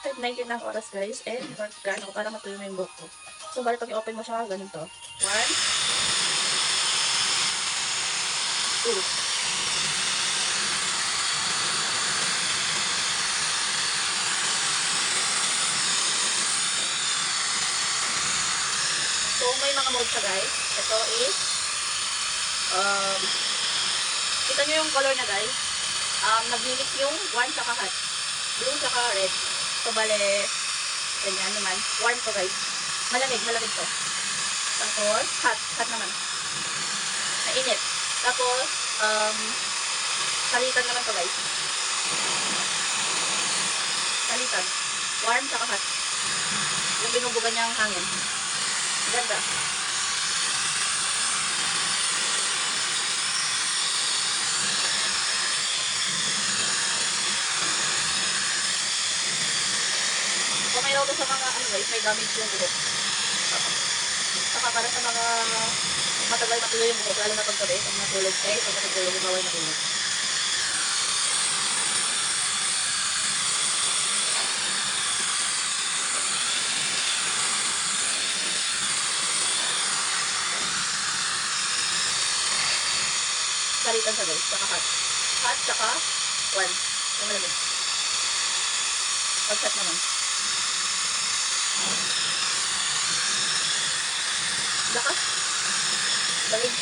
5:19 na ang oras guys. And magkaan ako para matuloy mo yung buhok ko. So, bali pag i-open mo siya, ganito. 1, 2. So, may mga mode siya guys. Ito is, kita nyo yung color na guys. Nag-mix yung 1 tsaka hot. Blue tsaka red. So, bale, ganyan naman. Warm to guys. Malamig to. Tapos, hot naman. Mainit. Tapos, salitan naman to guys. Salitan. Warm tsaka hot. Yung binubugan niya ang hangin. Ganda. So, may auto sa mga guys, may damage yung buhok. Saka para sa mga matagal matuloy yung buhok, lalo na paggabi, pag natulog kayo, pag natulog, bawal matulog. Salitan siya guys, saka hot. Hot, saka warm. Yung malamig. Pag-hot naman. Lakas. Dalig.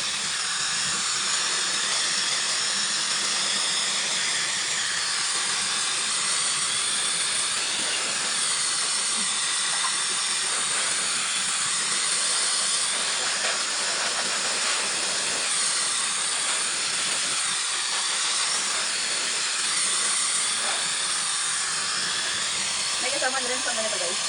May kasama na rin sa ganito guys.